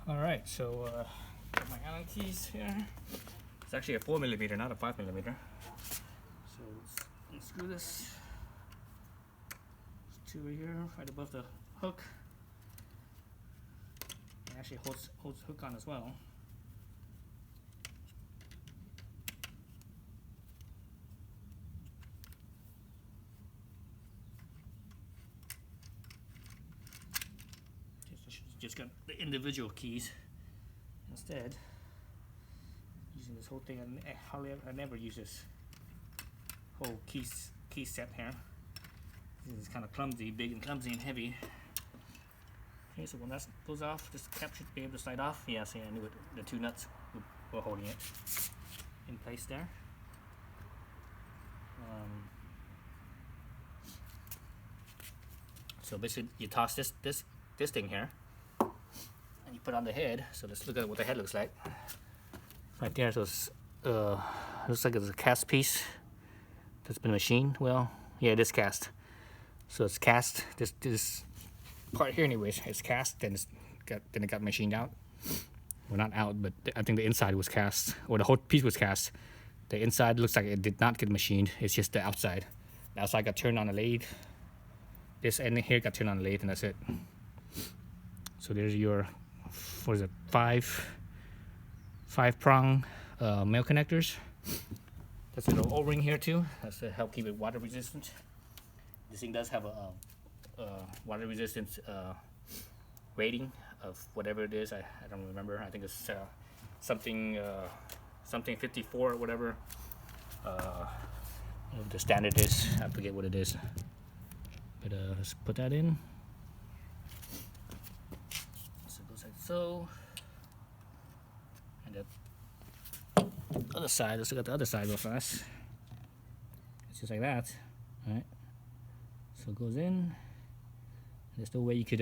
Alright, so got my Allen keys here. It's actually a 4mm, not a 5mm. So let's unscrew this. There's two right here, right above the hook. It actually holds the hook on as well. Just got the individual keys. Instead, using this whole thing, I never use this whole key set here. This is kind of clumsy, big and clumsy and heavy. Okay, so when that goes off, this cap should be able to slide off. Yeah, see, I knew it. The two nuts were holding it in place there. So basically, you toss this thing here, and you put on the head. So let's look at what the head looks like. Right there, so it's looks like it's a cast piece that's been machined. Well, yeah, it is cast. So it's cast. This part here, anyways, is cast. Then it got machined out. Well, not out, but I think the inside was cast, or the whole piece was cast. The inside looks like it did not get machined. It's just the outside. The outside got turned on the lathe. This end here got turned on the lathe, and that's it. So there's your, what is it, five prong male connectors. There's a little O-ring here too. That's to help keep it water resistant. This thing does have a water resistance rating of whatever it is. I don't remember. I think it's something 54 or whatever. The standard is. I forget what it is. But let's put that in. So it goes like so. And the other side, let's look at the other side real fast. It's just like that. Alright. So it goes in. There's no way you could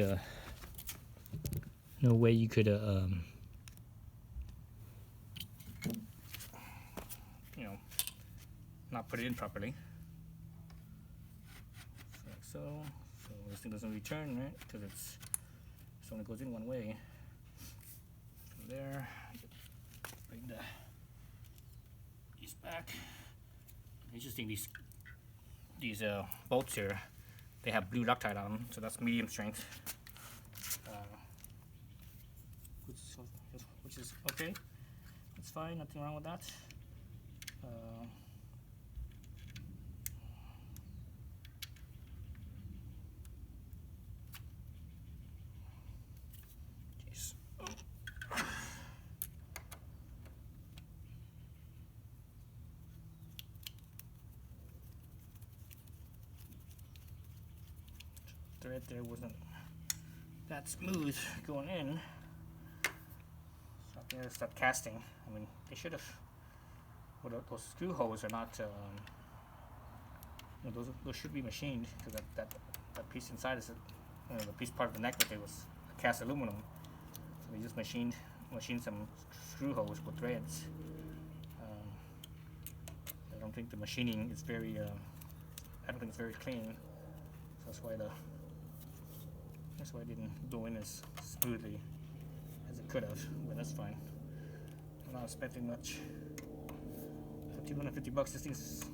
not put it in properly. Like so. So this thing doesn't return, right? Because it's only goes in one way. From there, bring these back. Interesting, these bolts here, they have blue Loctite on them, so that's medium strength. Which is okay. It's fine, nothing wrong with that. Thread there wasn't that smooth going in, so I think I stopped casting. I mean, they should have. Well, those screw holes are not. Those should be machined, because that piece inside is the piece part of the neck that it was cast aluminum. So they just machined some screw holes with threads. I don't think the machining is very. I don't think it's very clean. So that's why it didn't go in as smoothly as it could have, but that's fine. I'm not expecting much. For $250, this thing's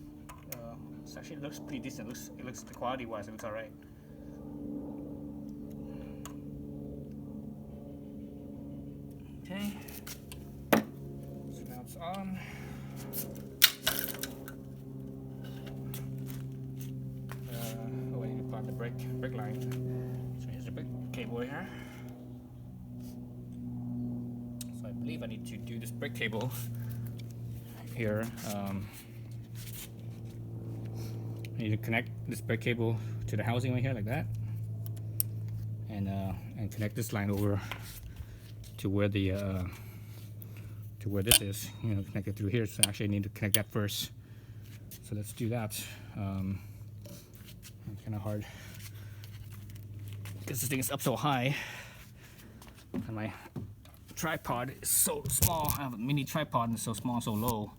actually looks pretty decent. It looks the quality-wise, it looks all right. Okay, so now it's on. Oh, I need to find the brake line. So here's the brake cable here. So I believe I need to do this brake cable here. I need to connect this brake cable to the housing right here, like that, and connect this line over to where the to where this is. Connect it through here. So actually, I need to connect that first. So let's do that. It's kind of hard because this thing is up so high, and my tripod is so small. I have a mini tripod, and it's so small, so low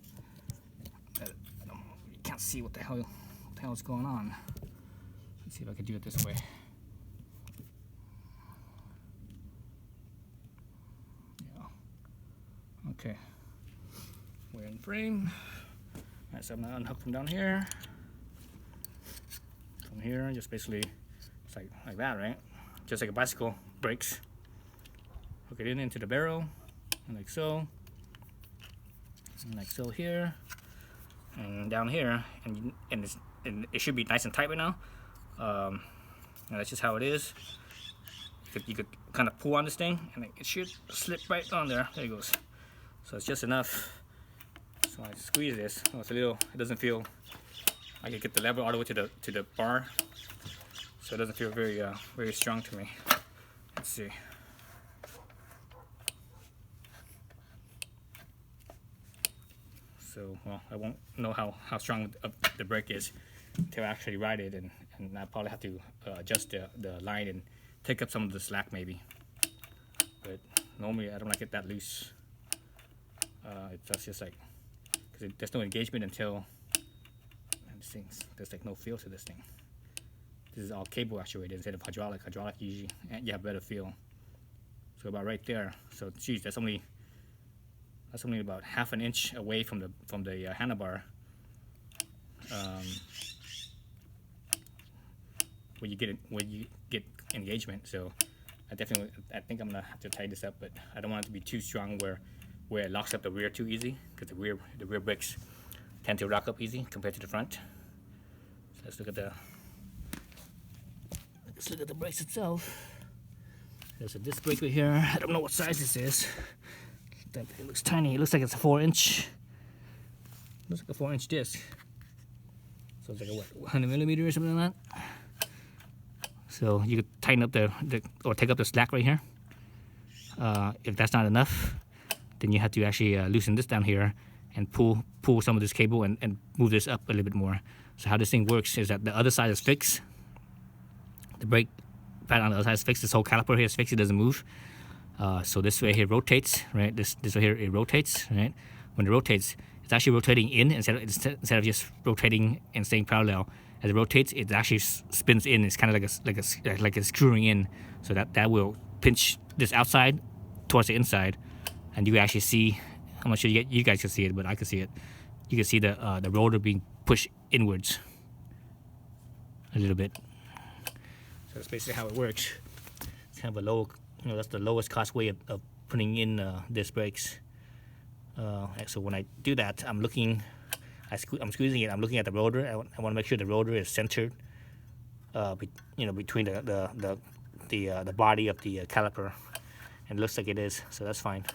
that you can't see what the hell is going on. Let's see if I can do it this way. Okay, we're in frame. Alright, so I'm gonna unhook from down here. From here, just basically, it's like that, right? Just like a bicycle brakes. Hook it in into the barrel, and like so. And like so here. And down here, and it should be nice and tight right now. And that's just how it is. You could kind of pull on this thing, and it should slip right on there. There it goes. So it's just enough. So I squeeze this. Oh, it's a little. It doesn't feel. I can get the lever all the way to the bar, so it doesn't feel very strong to me. Let's see. So, well, I won't know how strong the brake is until I actually ride it, and I probably have to adjust the line and take up some of the slack maybe. But normally I don't like it that loose. That's just like, because there's no engagement until, this thing's, there's like no feel to this thing. This is all cable actuated instead of hydraulic. Hydraulic usually, you have better feel. So about right there. So geez, that's only about half an inch away from the handlebar. When you get engagement. So I think I'm gonna have to tighten this up, but I don't want it to be too strong where it locks up the rear too easy, because the rear brakes tend to lock up easy compared to the front. So let's look at the brakes itself. There's a disc brake right here. I don't know what size this is. It looks tiny. It looks like it's a 4-inch. Looks like a 4-inch disc. So it's like a what, 100 millimeter or something like that. So you could tighten up or take up the slack right here. If that's not enough, then you have to actually loosen this down here and pull some of this cable and move this up a little bit more. So how this thing works is that the other side is fixed. The brake pad on the other side is fixed. This whole caliper here is fixed. It doesn't move. So this way here rotates, right? This way here it rotates, right? When it rotates, it's actually rotating in instead of just rotating and staying parallel. As it rotates, it actually spins in. It's kind of like a screwing in, so that will pinch this outside towards the inside, and you can actually see. I'm not sure you guys can see it, but I can see it. You can see the rotor being pushed inwards a little bit. So that's basically how it works. It's kind of a low. That's the lowest cost way of putting in disc brakes. So when I do that, I'm squeezing it. I'm looking at the rotor. I want to make sure the rotor is centered, between the body of the caliper, and it looks like it is. So that's fine.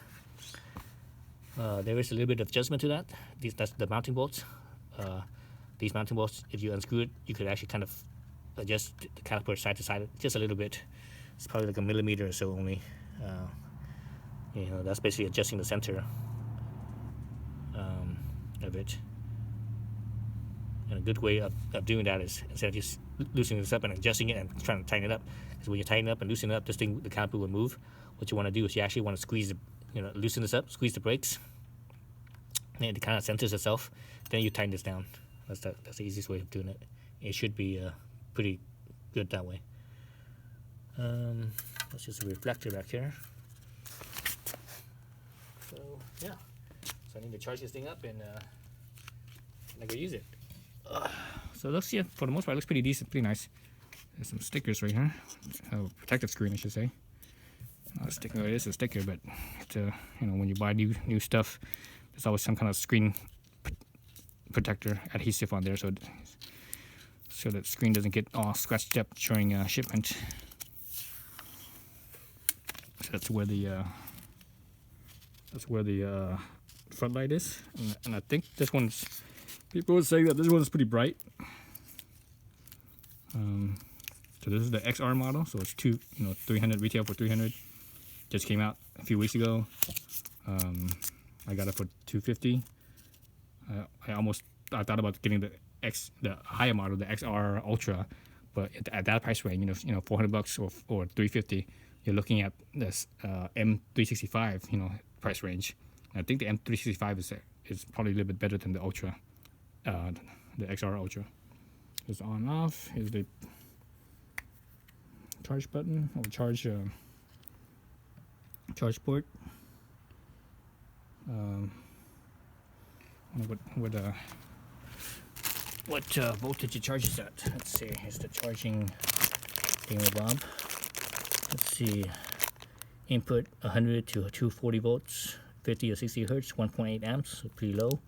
There is a little bit of adjustment to that. That's the mounting bolts. These mounting bolts, if you unscrew it, you could actually kind of adjust the caliper side to side just a little bit. It's probably like a millimeter or so only. That's basically adjusting the center of it. And a good way of doing that is, instead of just loosening this up and adjusting it and trying to tighten it up, because when you tighten it up and loosen it up, the caliper will move. What you want to do is you actually want to squeeze loosen this up, squeeze the brakes, and it kind of centers itself. Then you tighten this down. That's the easiest way of doing it. It should be pretty good that way. That's just a reflector back here. So yeah, so I need to charge this thing up and I go use it. So it looks, yeah, for the most part, it looks pretty decent, pretty nice. There's some stickers right here. Protective screen, I should say. Not a sticker. It is a sticker, but it's when you buy new stuff, there's always some kind of screen protector adhesive on there, so that screen doesn't get all scratched up during shipment. So that's where the front light is, and I think this one's. People would say that this one's pretty bright. So this is the XR model, so it's 300 retail for 300. Just came out a few weeks ago. I got it for $250. I thought about getting the higher model, the XR Ultra, but at that price range, $400 or $350, you're looking at this M365, price range. And I think the M365 is probably a little bit better than the Ultra, the XR Ultra. It's on and off. Here's the charge button or charge port. what voltage it charges at. Let's see. Here's the charging thingamabob. Let's see. Input 100 to 240 volts, 50 or 60 hertz, 1.8 amps, so pretty low.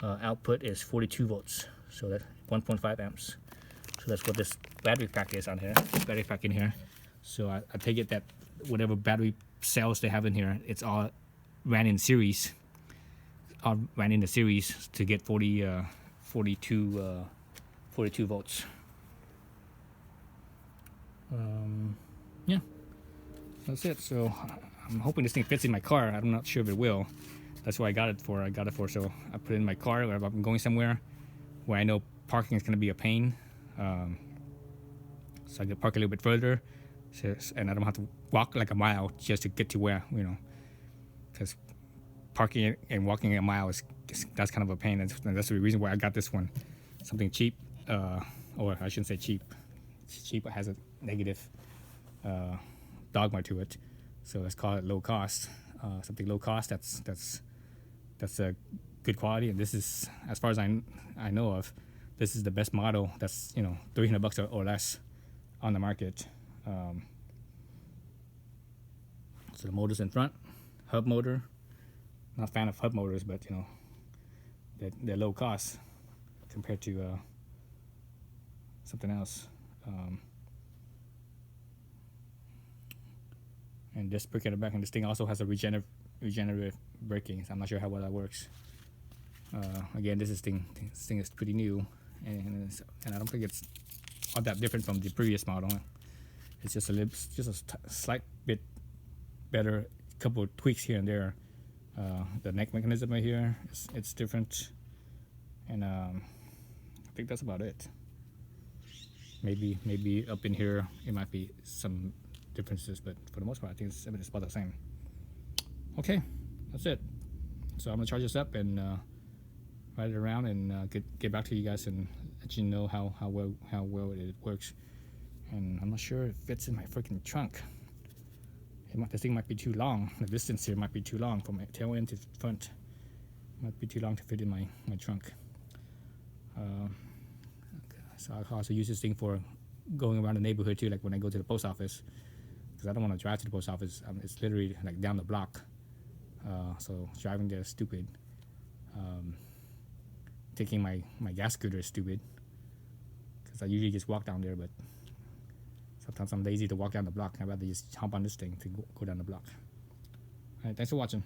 Output is 42 volts, so that's 1.5 amps. So that's what this battery pack is on here. Battery pack in here. So I take it that whatever battery cells they have in here, it's all ran in series. All ran in the series to get 42 volts. Yeah, that's it. So I'm hoping this thing fits in my car. I'm not sure if it will. That's what I got it for. So I put it in my car wherever I'm going somewhere where I know parking is going to be a pain. So I can park a little bit further, and I don't have to walk like a mile just to get to where, because parking and walking a mile that's kind of a pain. And that's the reason why I got this one, something cheap, or I shouldn't say cheap. It's cheap, but has a negative dogma to it. So let's call it low cost. Something low cost that's a good quality. And this is, as far as I know of, this is the best model that's $300 or less on the market. So the motor's in front, hub motor. Not a fan of hub motors, but they're low cost compared to something else. And just break it back, and this thing also has a regenerative braking. So I'm not sure how well that works. Again, this thing is pretty new, and I don't think it's all that different from the previous model. It's just a slight bit better, a couple of tweaks here and there. The neck mechanism right here, it's different, and I think that's about it. Maybe up in here it might be some differences, but for the most part I think it's about the same. Okay, that's it. So I'm gonna charge this up and ride it around and get back to you guys and let you know how well it works. And I'm not sure if it fits in my freaking trunk. This thing might be too long. The distance here might be too long from my tail end to front. Might be too long to fit in my trunk. So I also use this thing for going around the neighborhood too, like when I go to the post office, because I don't want to drive to the post office. It's literally like down the block. So driving there is stupid. Taking my gas scooter is stupid, because I usually just walk down there, but sometimes I'm lazy to walk down the block. I'd rather just hop on this thing to go down the block. All right, thanks for watching.